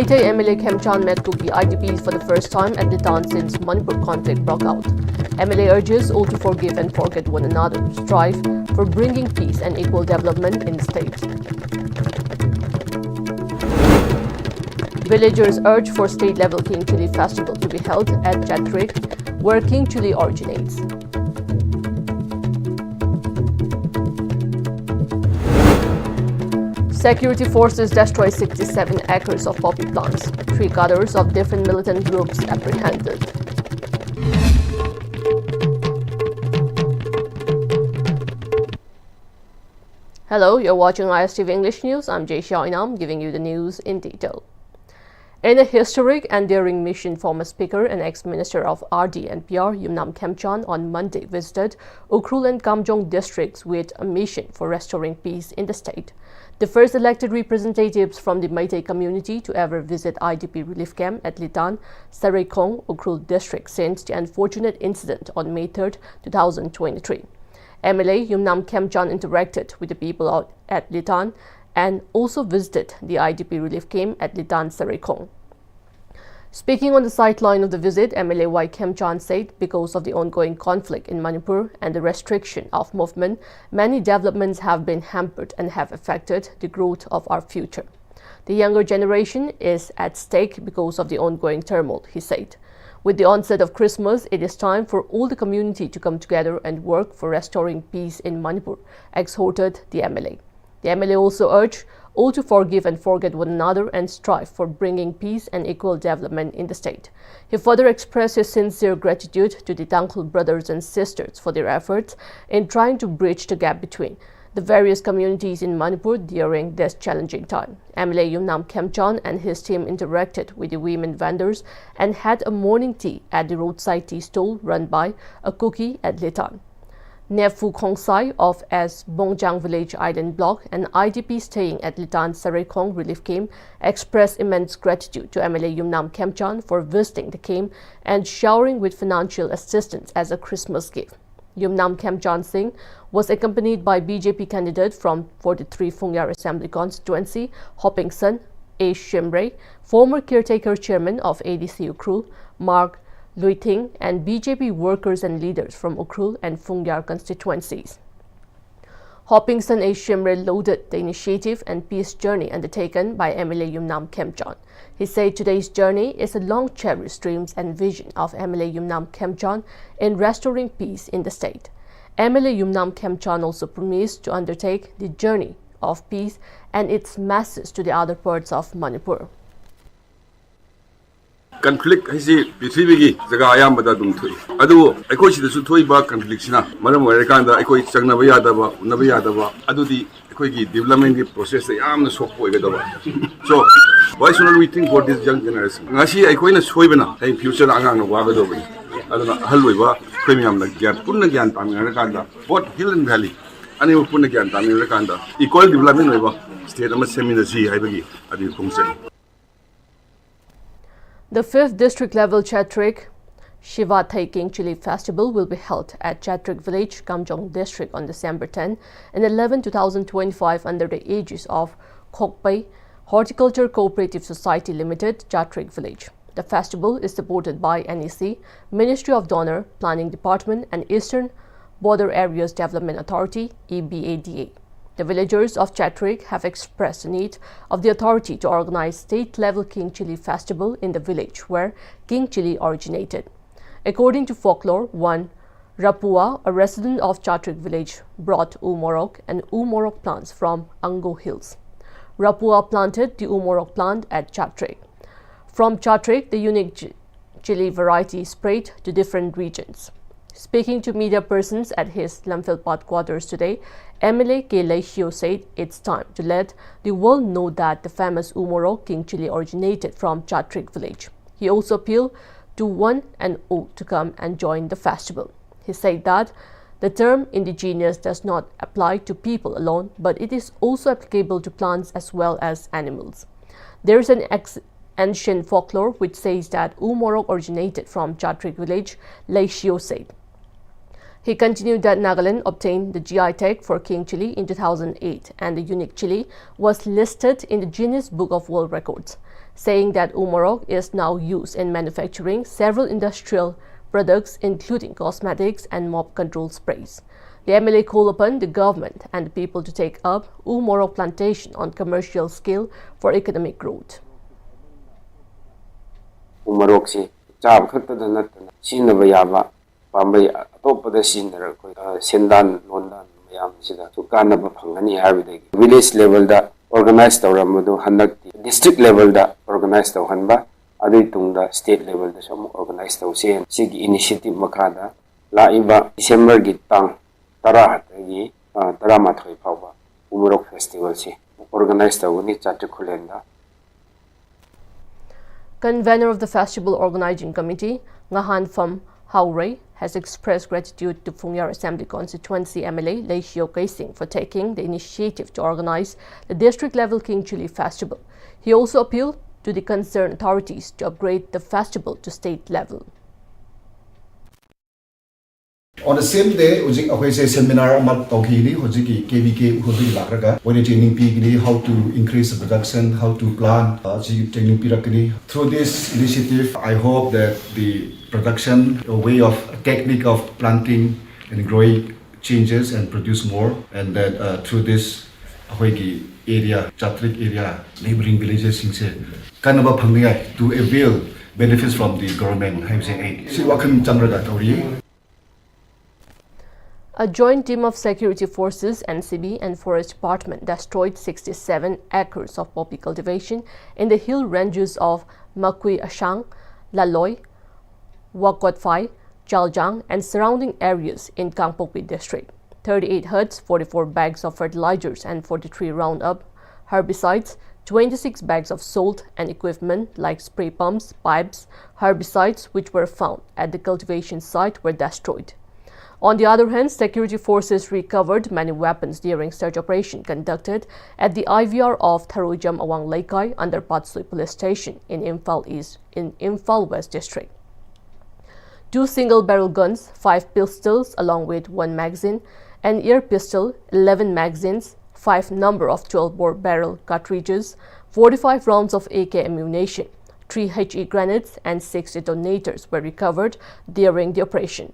Meitei MLA Khemchan met Kuki IDPs for the first time at Litan since Manipur conflict broke out. MLA urges all to forgive and forget one another, strive for bringing peace and equal development in the state. Villagers urge for state-level King Chili Festival to be held at Chatrik, where King Chili originates. Security forces destroy 67 acres of poppy plants. 3 cadres of different militant groups apprehended. Hello, you're watching Istv English News. I'm Jay Xiao Inam, giving you the news in detail. In a historic and daring mission, former Speaker and ex-Minister of RD and PR Yumnam Khemchan on Monday visited Ukhrul and Kamjong districts with a mission for restoring peace in the state. The first elected representatives from the Meitei community to ever visit IDP relief camp at Litan, Sarekong, Ukhrul district since the unfortunate incident on May 3, 2023. MLA Yumnam Khemchan interacted with the people out at Litan and also visited the IDP relief camp at Litan, Sarekong. Speaking on the sideline of the visit, MLA Y Khemchan said because of the ongoing conflict in Manipur and the restriction of movement, many developments have been hampered and have affected the growth of our future. The younger generation is at stake because of the ongoing turmoil, he said. With the onset of Christmas, it is time for all the community to come together and work for restoring peace in Manipur, exhorted the MLA. The MLA also urged all to forgive and forget one another and strive for bringing peace and equal development in the state. He further expressed his sincere gratitude to the Tangkhul brothers and sisters for their efforts in trying to bridge the gap between the various communities in Manipur during this challenging time. MLA Yumnam Khemchan and his team interacted with the women vendors and had a morning tea at the roadside tea stall run by a cookie at Litan. Nephu Khongsai of S. Bongjang Village Island Block, an IDP staying at Litan Sarekong relief camp, expressed immense gratitude to MLA Yumnam Khemchan for visiting the camp and showering with financial assistance as a Christmas gift. Yumnam Khemchan Singh was accompanied by BJP candidate from 43 Phungyar Assembly constituency, Hopping Son A. Shimre, former caretaker chairman of ADC Ukhrul, Mark Luiting, and BJP workers and leaders from Ukhrul and Phungyar constituencies. Hopping Son A. Shimre lauded the initiative and peace journey undertaken by MLA Yumnam Khemchan. He said today's journey is a long cherished dreams and vision of MLA Yumnam Khemchan in restoring peace in the state. MLA Yumnam Khemchan also promised to undertake the journey of peace and its masses to the other parts of Manipur. Conflict is Prithvi Zaga Ayamada Dumtui. Adu, I coach the Sutoiba conflict, Madam Americanda, I coach Navayadava, Adu the Equiki development process, I am the soap. So, why should we think for this young generation? Nashi, I coin a Swibana, a future Angang of Wagadovi. I don't know, Halwa, Premium like Gat, Punagan, Americanda, what Hill and Valley, and you Punagan, Americanda. Equal development over state of Seminar Z, I believe, at the Kungsen. The 5th district-level Chatrik Shiva Thai King Chili Festival will be held at Chatrik Village, Kamjong District on December 10 and 11, 2025 under the aegis of Khokpai Horticulture Cooperative Society Limited, Chatrik Village. The festival is supported by NEC, Ministry of Donor, Planning Department and Eastern Border Areas Development Authority, EBADA. The villagers of Chatrik have expressed the need of the authority to organize state-level King Chili Festival in the village where King Chili originated. According to folklore, one Rapua, a resident of Chatrik village, brought Umorok and Umorok plants from Ango Hills. Rapua planted the Umorok plant at Chatrik. From Chatrik, the unique chili variety spread to different regions. Speaking to media persons at his Lamphilpat quarters today, MLA K. Laishio said it's time to let the world know that the famous Umorok King Chili originated from Chatrik village. He also appealed to one and all to come and join the festival. He said that the term indigenous does not apply to people alone, but it is also applicable to plants as well as animals. There is an ancient folklore which says that Umorok originated from Chatrik village, Laishio said. He continued that Nagaland obtained the GI tag for King Chili in 2008 and the unique chili was listed in the Guinness Book of World Records. saying that Umorok is now used in manufacturing several industrial products including cosmetics and mob control sprays. The MLA called upon the government and the people to take up Umorok plantation on commercial scale for economic growth. Umorok si chab khatta da natna sinaba yaba pambai atopada sinara ko sendan londan mayam sida sukana ba phangani habidagi village level da organize tawramadu hanakti district level da organize tawhanba adui tungda state level da sam organize tawse sigi initiative makada laiba December gi tang tara hatagi tara mathoi phawba Umorok festival si organize tawni chatte khulenda. Convener of the Festival Organizing Committee, Ngahan Pham Haurey, has expressed gratitude to Phungyar Assembly Constituency MLA Lei Shio Kei Singh for taking the initiative to organize the district-level King Chili Festival. He also appealed to the concerned authorities to upgrade the festival to state level. On the same day, we say seminar about KBK training how to increase the production, how to plant, training through this initiative. I hope that the production way of technique of planting and growing changes and produce more, and that through this area, Chatrik area, neighboring villages, to avail benefits from the government. A joint team of security forces, NCB and Forest Department destroyed 67 acres of poppy cultivation in the hill ranges of Makui Ashang, Laloi, Wakotphai, Chaljang and surrounding areas in Kangpokpi district. 38 huts, 44 bags of fertilizers and 43 Roundup herbicides, 26 bags of salt and equipment like spray pumps, pipes, herbicides which were found at the cultivation site were destroyed. On the other hand, security forces recovered many weapons during search operation conducted at the IVR of Tharojam Awang Laikai under Patsui Police Station in Imphal West District. 2 single-barrel guns, 5 pistols along with 1 magazine, an air pistol, 11 magazines, 5 number of 12-bore barrel cartridges, 45 rounds of AK ammunition, 3 HE grenades and 6 detonators were recovered during the operation.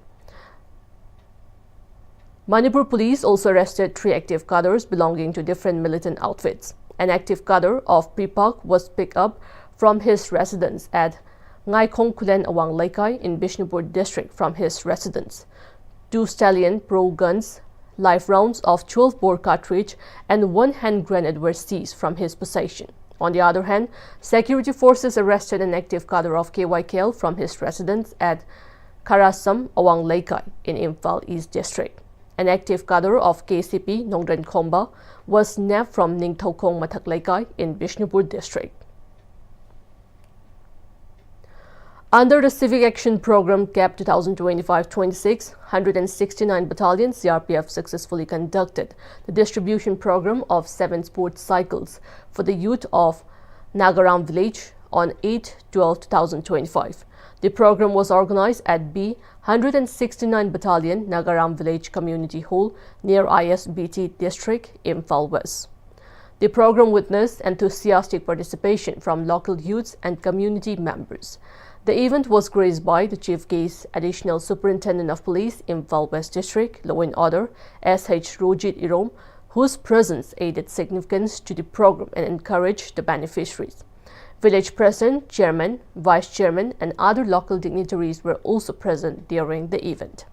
Manipur police also arrested 3 active cadres belonging to different militant outfits. An active cadre of Pripak was picked up from his residence at Ngaikong Kulen Awang Laikai in Bishnupur district from his residence. 2 Stallion Pro guns, live rounds of 12-bore cartridge and 1 hand grenade were seized from his possession. On the other hand, security forces arrested an active cadre of KYKL from his residence at Karasam Awang Laikai in Imphal East district. An active cadre of KCP Nongdran Khomba was nabbed from Ningthokong Mathak Laikai in Bishnupur district. Under the Civic Action Program CAP 2025-26, 169 Battalion CRPF successfully conducted the distribution program of 7 sports cycles for the youth of Nagaram village on 8/12/2025. The program was organized at B 169 Battalion Nagaram Village Community Hall near ISBT District, Imphal West. The program witnessed enthusiastic participation from local youths and community members. The event was graced by the Chief Case Additional Superintendent of Police, Imphal West District, Law and Order, SH Rojit Irom, whose presence added significance to the program and encouraged the beneficiaries. Village President, Chairman, Vice Chairman and other local dignitaries were also present during the event.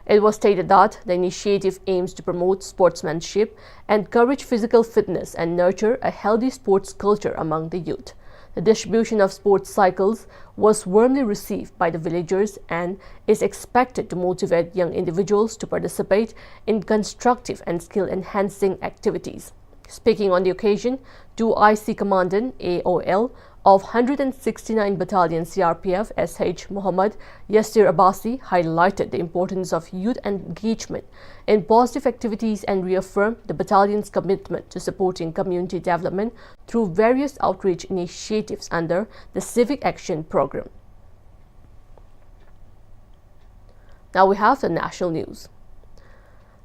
It was stated that the initiative aims to promote sportsmanship, encourage physical fitness and nurture a healthy sports culture among the youth. The distribution of sports cycles was warmly received by the villagers and is expected to motivate young individuals to participate in constructive and skill-enhancing activities. Speaking on the occasion, 2 IC Commandant AOL of 169 Battalion CRPF SH Muhammad Yasir Abbasi highlighted the importance of youth engagement in positive activities and reaffirmed the battalion's commitment to supporting community development through various outreach initiatives under the Civic Action Program. Now we have the national news.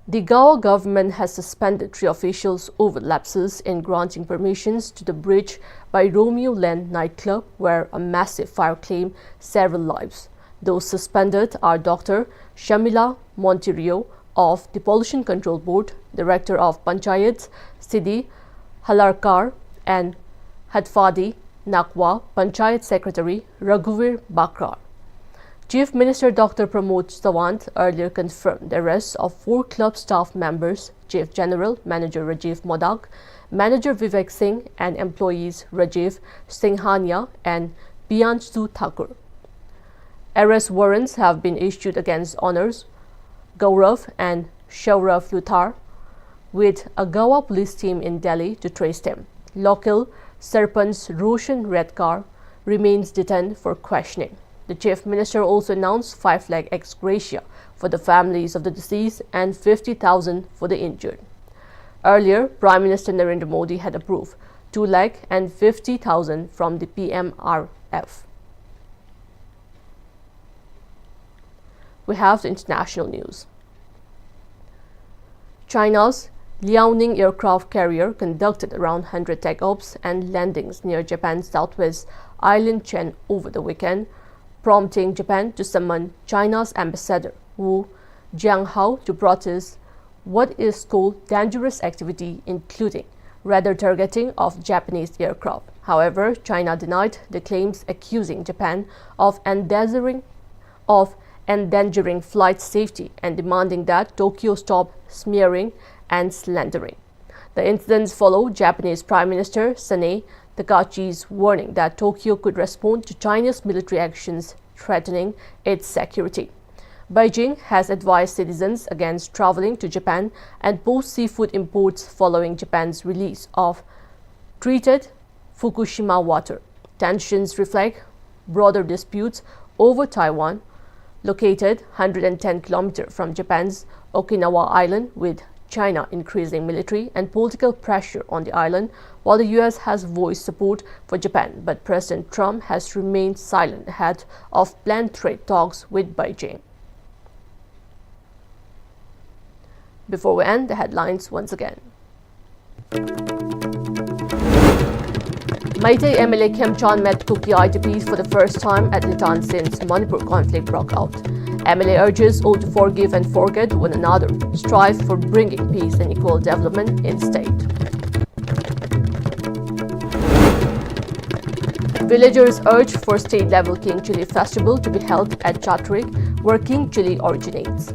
The Goa government has suspended 3 officials over lapses in granting permissions to the bridge by Romeo Lane nightclub, where a massive fire claimed several lives. Those suspended are Dr. Shamila Montirio of the Pollution Control Board, Director of Panchayats Sidi Halarkar, and Hadfadi Nakwa, Panchayat Secretary Raghuvir Bakrar. Chief Minister Dr. Pramod Sawant earlier confirmed the arrest of 4 club staff members, Chief General Manager Rajiv Modak, Manager Vivek Singh, and employees Rajiv Singhania and Piyanshu Thakur. Arrest warrants have been issued against owners Gaurav and Shaurav Luthar, with a Goa police team in Delhi to trace them. Local Sarpanch Roshan Redkar remains detained for questioning. The Chief Minister also announced 5 lakh ex gratia for the families of the deceased and 50,000 for the injured. Earlier, Prime Minister Narendra Modi had approved 2 lakh and 50,000 from the PMRF. We have the international news. China's Liaoning aircraft carrier conducted around 100 takeoffs and landings near Japan's southwest island chain over the weekend, prompting Japan to summon China's ambassador Wu Jianghao to protest what is called dangerous activity, including radar targeting of Japanese aircraft. However, China denied the claims, accusing Japan of endangering flight safety and demanding that Tokyo stop smearing and slandering. The incidents follow Japanese Prime Minister Sanae Takachi's warning that Tokyo could respond to China's military actions threatening its security. Beijing has advised citizens against traveling to Japan and post-seafood imports following Japan's release of treated Fukushima water. Tensions reflect broader disputes over Taiwan, located 110 kilometers from Japan's Okinawa Island, with China increasing military and political pressure on the island, while the US has voiced support for Japan, but President Trump has remained silent ahead of planned trade talks with Beijing. Before we end, the headlines once again. Meitei MLA Khemchan met Kuki IDPs for the first time at Litan since Manipur conflict broke out. MLA urges all to forgive and forget one another, strive for bringing peace and equal development in state. Villagers urge for state-level King Chili Festival to be held at Chatrik, where King Chili originates.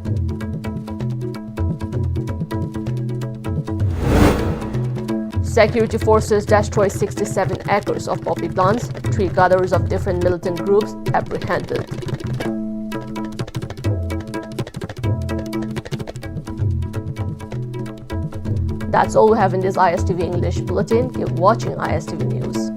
Security forces destroy 67 acres of poppy plants, 3 gatherers of different militant groups apprehended. That's all we have in this ISTV English Bulletin. Keep watching ISTV News.